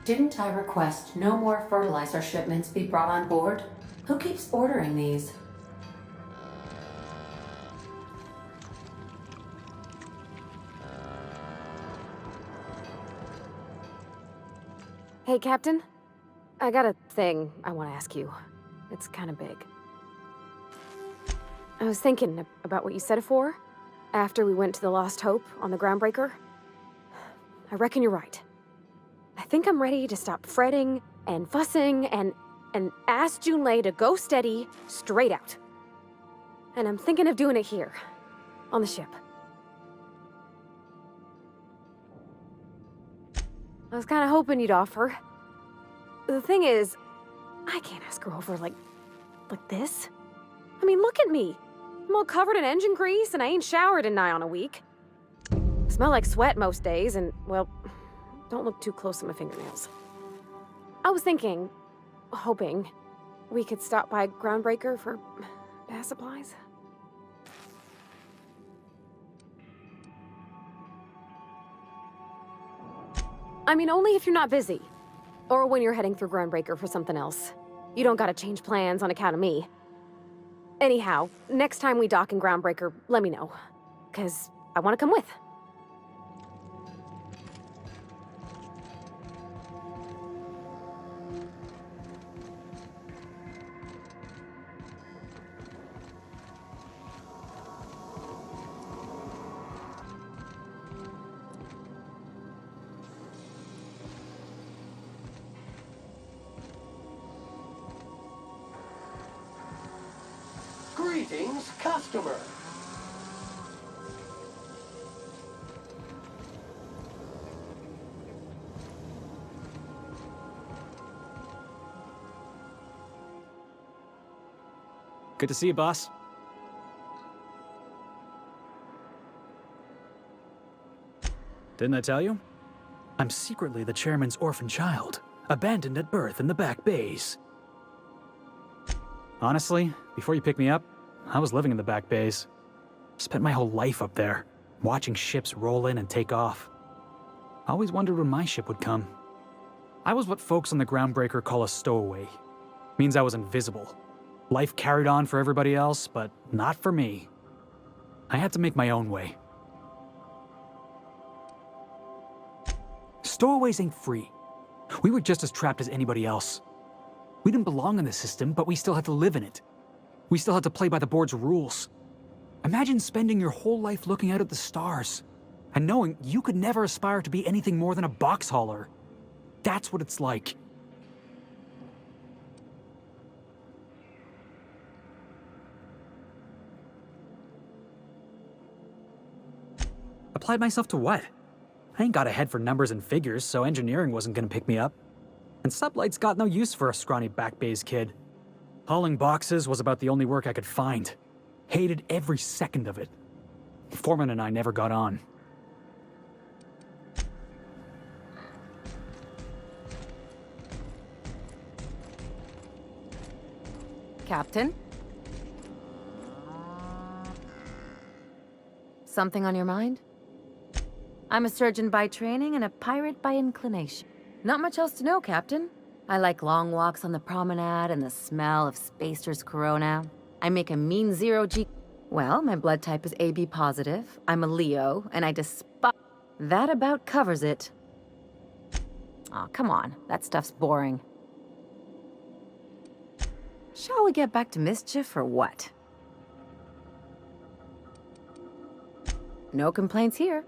Didn't I request no more fertilizer shipments be brought on board? Who keeps ordering these? Hey, Captain. I got a thing I want to ask you. It's kind of big. I was thinking about what you said before, after we went to the Lost Hope on the Groundbreaker. I reckon you're right. I think I'm ready to stop fretting and fussing and ask Junlei to go steady, straight out. And I'm thinking of doing it here, on the ship. I was kind of hoping you'd offer. The thing is, I can't ask her over like this. I mean, look at me. I'm all covered in engine grease and I ain't showered in nigh on a week. I smell like sweat most days and, well, don't look too close at my fingernails. I was thinking, hoping, we could stop by Groundbreaker for bath supplies. I mean, only if you're not busy. Or when you're heading through Groundbreaker for something else. You don't gotta change plans on account of me. Anyhow, next time we dock in Groundbreaker, let me know. 'Cause I wanna come with. Greetings, customer. Good to see you, boss. Didn't I tell you? I'm secretly the chairman's orphan child, abandoned at birth in the back bays. Honestly, before you picked me up, I was living in the back bays. Spent my whole life up there, watching ships roll in and take off. I always wondered when my ship would come. I was what folks on the Groundbreaker call a stowaway. Means I was invisible. Life carried on for everybody else, but not for me. I had to make my own way. Stowaways ain't free. We were just as trapped as anybody else. We didn't belong in the system, but we still had to live in it. We still had to play by the board's rules. Imagine spending your whole life looking out at the stars, and knowing you could never aspire to be anything more than a box hauler. That's what it's like. Applied myself to what? I ain't got a head for numbers and figures, so engineering wasn't gonna pick me up. And sublight's got no use for a scrawny back bays kid. Hauling boxes was about the only work I could find. Hated every second of it. Foreman and I never got on. Captain? Something on your mind? I'm a surgeon by training and a pirate by inclination. Not much else to know, Captain. I like long walks on the promenade and the smell of Spacer's Corona. I make a mean zero G... Well, my blood type is AB positive. I'm a Leo, and I despise... That about covers it. Aw, come on. That stuff's boring. Shall we get back to mischief or what? No complaints here.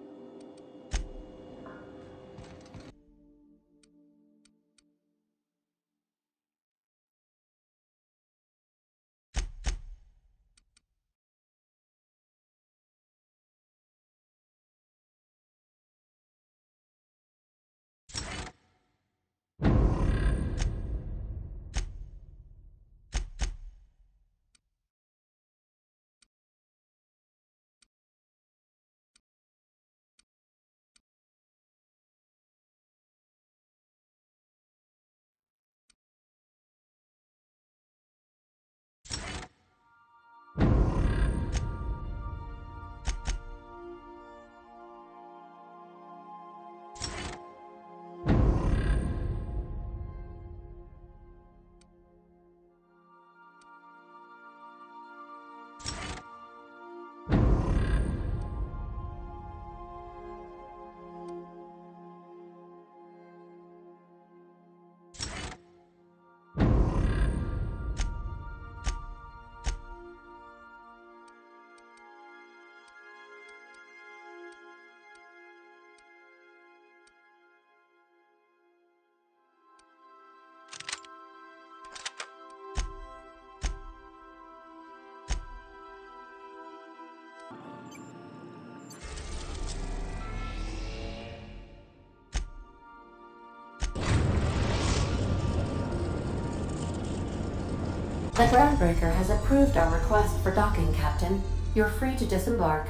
The groundbreaker has approved our request for docking, Captain. You're free to disembark.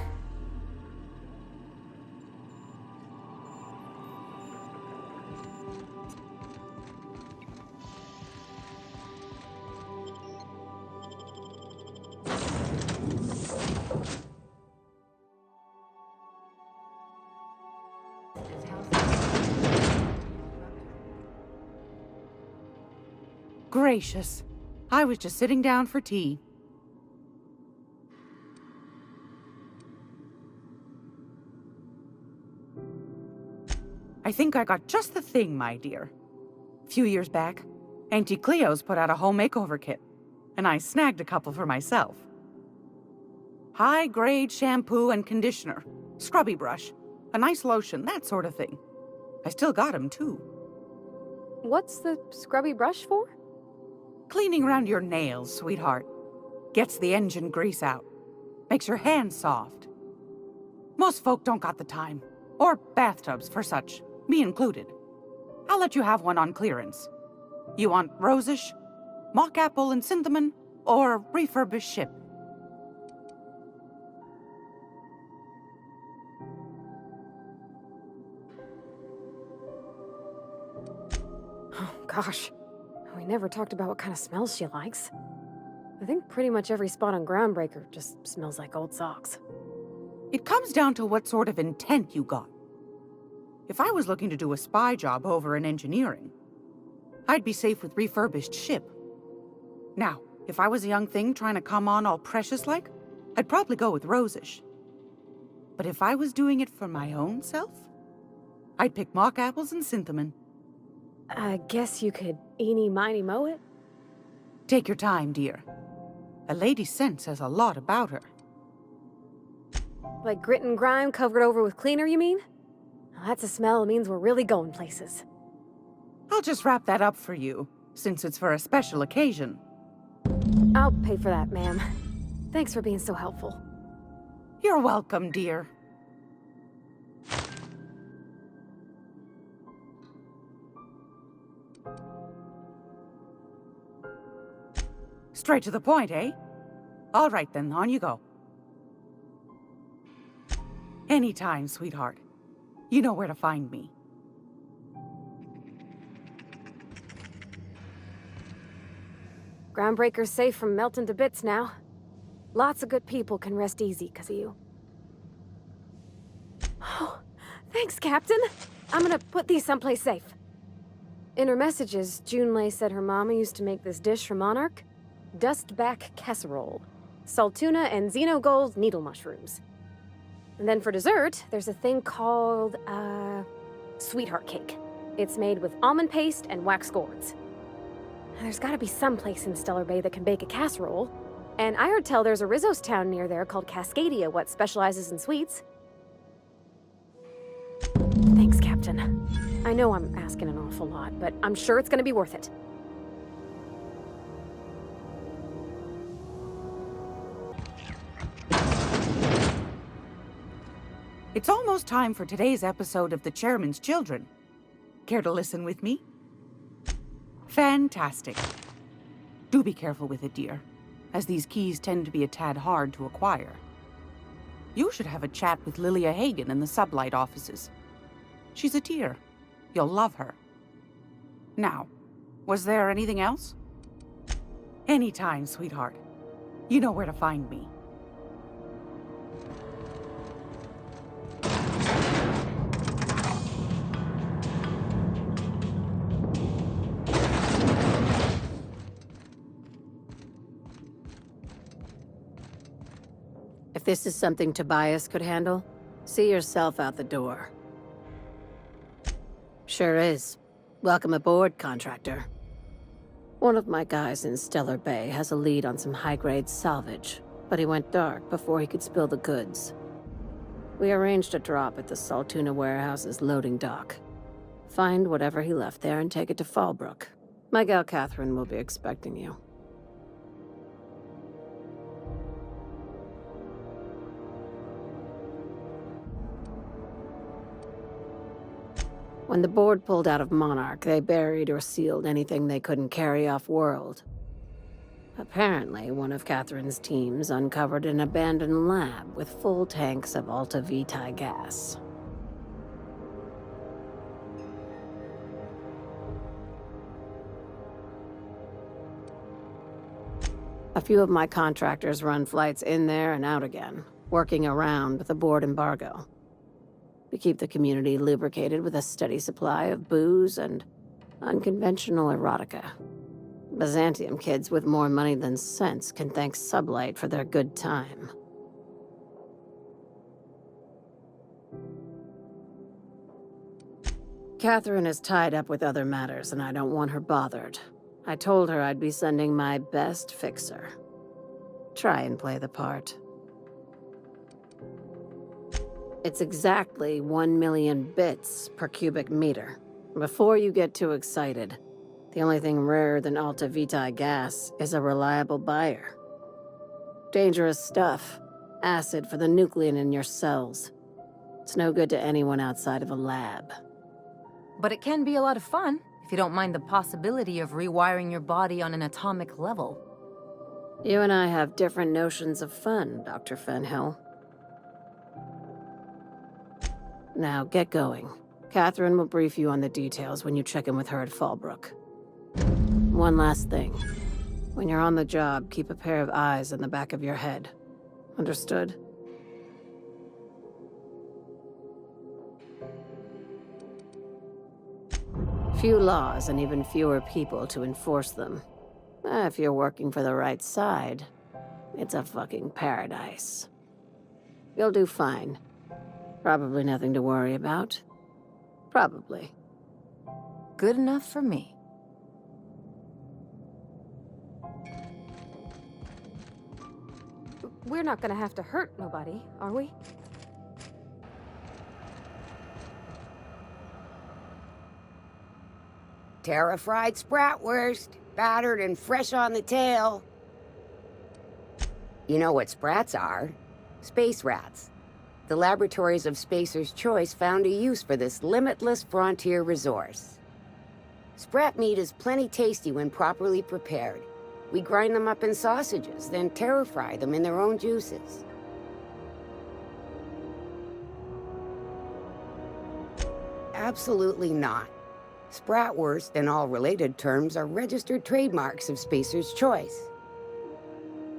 Gracious. I was just sitting down for tea. I think I got just the thing, my dear. A few years back, Auntie Cleo's put out a home makeover kit, and I snagged a couple for myself. High-grade shampoo and conditioner, scrubby brush, a nice lotion, that sort of thing. I still got 'em, too. What's the scrubby brush for? Cleaning around your nails, sweetheart. Gets the engine grease out. Makes your hands soft. Most folk don't got the time. Or bathtubs for such, me included. I'll let you have one on clearance. You want rosish, mock apple and cinnamon, or refurbished ship? Oh, gosh. We never talked about what kind of smells she likes. I think pretty much every spot on Groundbreaker just smells like old socks. It comes down to what sort of intent you got. If I was looking to do a spy job over in engineering, I'd be safe with refurbished ship. Now, if I was a young thing trying to come on all precious-like, I'd probably go with rosish. But if I was doing it for my own self, I'd pick mock apples and cinnamon. I guess you could eeny, miny, moe it? Take your time, dear. A lady's scent says a lot about her. Like grit and grime covered over with cleaner, you mean? Well, that's a smell that means we're really going places. I'll just wrap that up for you, since it's for a special occasion. I'll pay for that, ma'am. Thanks for being so helpful. You're welcome, dear. Straight to the point, eh? All right then, on you go. Anytime, sweetheart. You know where to find me. Groundbreaker's safe from melting to bits now. Lots of good people can rest easy because of you. Oh, thanks, Captain. I'm gonna put these someplace safe. In her messages, Junlei said her mama used to make this dish for Monarch. Dustback casserole. Salt tuna and xenogold needle mushrooms. And then for dessert, there's a thing called, sweetheart cake. It's made with almond paste and wax gourds. There's gotta be some place in Stellar Bay that can bake a casserole. And I heard tell there's a Rizzo's town near there called Cascadia what specializes in sweets. Thanks, Captain. I know I'm asking an awful lot, but I'm sure it's gonna be worth it. It's almost time for today's episode of The Chairman's Children. Care to listen with me? Fantastic. Do be careful with it, dear, as these keys tend to be a tad hard to acquire. You should have a chat with Lilia Hagen in the Sublight offices. She's a dear. You'll love her. Now, was there anything else? Anytime, sweetheart. You know where to find me. If this is something Tobias could handle, see yourself out the door. Sure is. Welcome aboard, contractor. One of my guys in Stellar Bay has a lead on some high-grade salvage, but he went dark before he could spill the goods. We arranged a drop at the Saltuna warehouse's loading dock. Find whatever he left there and take it to Fallbrook. My gal Catherine will be expecting you. When the board pulled out of Monarch, they buried or sealed anything they couldn't carry off-world. Apparently, one of Catherine's teams uncovered an abandoned lab with full tanks of Alta Vitae gas. A few of my contractors run flights in there and out again, working around with the board embargo. We keep the community lubricated with a steady supply of booze and unconventional erotica. Byzantium kids with more money than sense can thank Sublight for their good time. Catherine is tied up with other matters, and I don't want her bothered. I told her I'd be sending my best fixer. Try and play the part. It's exactly 1 million bits per cubic meter. Before you get too excited, the only thing rarer than Alta Vitae gas is a reliable buyer. Dangerous stuff. Acid for the nucleon in your cells. It's no good to anyone outside of a lab. But it can be a lot of fun, if you don't mind the possibility of rewiring your body on an atomic level. You and I have different notions of fun, Dr. Fenhill. Now, get going. Catherine will brief you on the details when you check in with her at Fallbrook. One last thing. When you're on the job, keep a pair of eyes in the back of your head. Understood? Few laws and even fewer people to enforce them. If you're working for the right side, it's a fucking paradise. You'll do fine. Probably nothing to worry about. Probably. Good enough for me. We're not gonna have to hurt nobody, are we? Terra-fried spratwurst, battered and fresh on the tail. You know what sprats are? Space rats. The laboratories of Spacer's Choice found a use for this limitless frontier resource. Sprat meat is plenty tasty when properly prepared. We grind them up in sausages, then terra-fry them in their own juices. Absolutely not. Spratwurst and all related terms are registered trademarks of Spacer's Choice.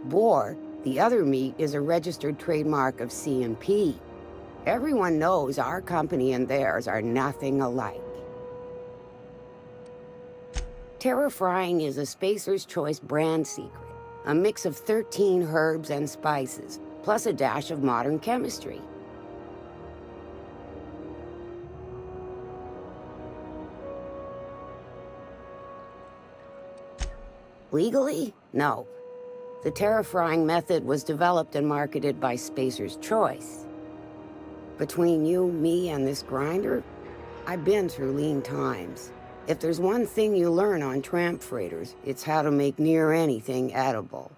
Boar, the other meat, is a registered trademark of C&P. Everyone knows our company and theirs are nothing alike. Terra-frying is a Spacer's Choice brand secret, a mix of 13 herbs and spices, plus a dash of modern chemistry. Legally? No. The terra-frying method was developed and marketed by Spacer's Choice. Between you, me, and this grinder, I've been through lean times. If there's one thing you learn on tramp freighters, it's how to make near anything edible.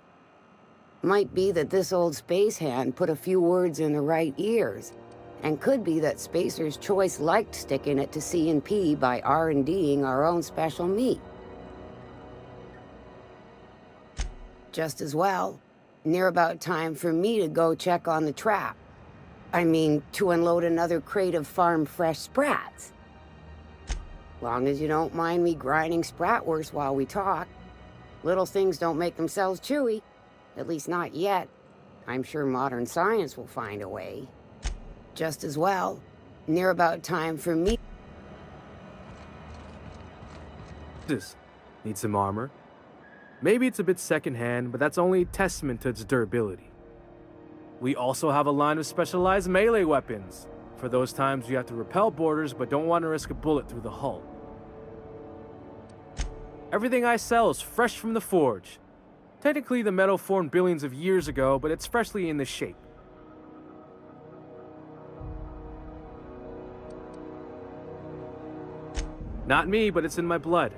Might be that this old space hand put a few words in the right ears, and could be that Spacer's Choice liked sticking it to C&P by R&Ding our own special meat. Just as well, near about time for me to go check on the trap. I mean, to unload another crate of farm-fresh sprats. Long as you don't mind me grinding spratwurst while we talk. Little things don't make themselves chewy. At least not yet. I'm sure modern science will find a way. Just as well, near about time for me... Need some armor? Maybe it's a bit secondhand, but that's only a testament to its durability. We also have a line of specialized melee weapons, for those times you have to repel boarders but don't want to risk a bullet through the hull. Everything I sell is fresh from the forge. Technically, the metal formed billions of years ago, but it's freshly in this shape. Not me, but it's in my blood.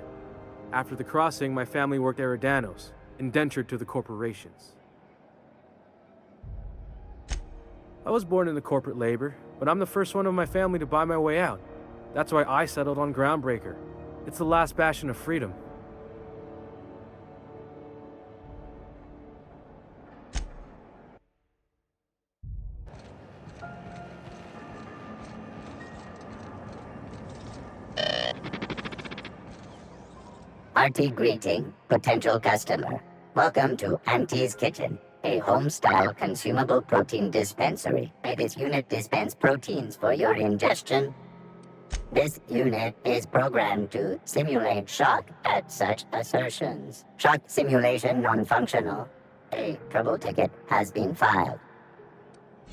After the crossing, my family worked Eridanos, indentured to the corporations. I was born into corporate labor, but I'm the first one of my family to buy my way out. That's why I settled on Groundbreaker. It's the last bastion of freedom. Hearty greeting, potential customer. Welcome to Auntie's Kitchen, a home-style consumable protein dispensary. May this unit dispense proteins for your ingestion. This unit is programmed to simulate shock at such assertions. Shock simulation non-functional. A trouble ticket has been filed.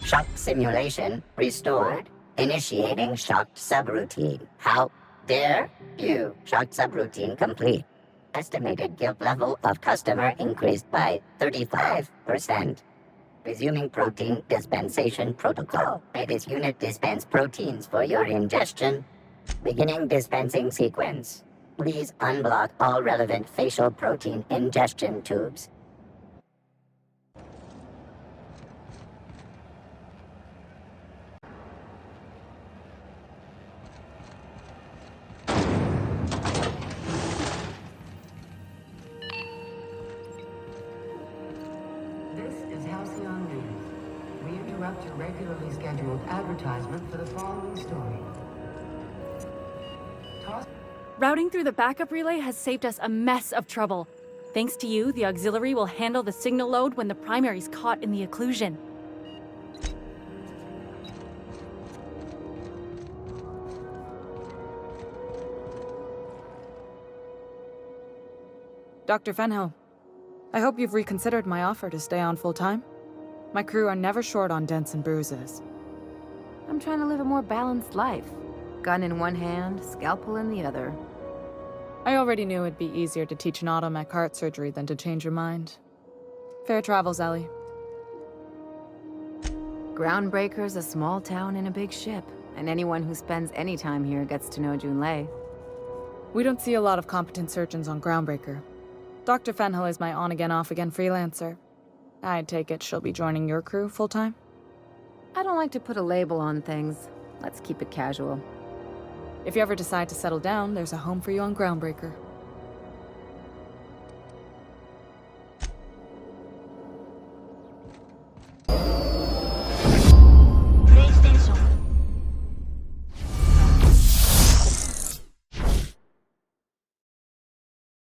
Shock simulation restored. Initiating shocked subroutine. How dare you? Shocked subroutine complete. Estimated guilt level of customer increased by 35%. Resuming protein dispensation protocol. May this unit dispense proteins for your ingestion. Beginning dispensing sequence. Please unblock all relevant facial protein ingestion tubes. This is Halcyon News. We interrupt your regularly scheduled advertisement for the following story. Routing through the backup relay has saved us a mess of trouble. Thanks to you, the auxiliary will handle the signal load when the primary's caught in the occlusion. Dr. Fenhill, I hope you've reconsidered my offer to stay on full-time. My crew are never short on dents and bruises. I'm trying to live a more balanced life. Gun in one hand, scalpel in the other. I already knew it'd be easier to teach an automech heart surgery than to change your mind. Fair travels, Ellie. Groundbreaker's a small town in a big ship, and anyone who spends any time here gets to know Junlei. We don't see a lot of competent surgeons on Groundbreaker. Dr. Fenhill is my on-again, off-again freelancer. I take it she'll be joining your crew full-time? I don't like to put a label on things. Let's keep it casual. If you ever decide to settle down, there's a home for you on Groundbreaker.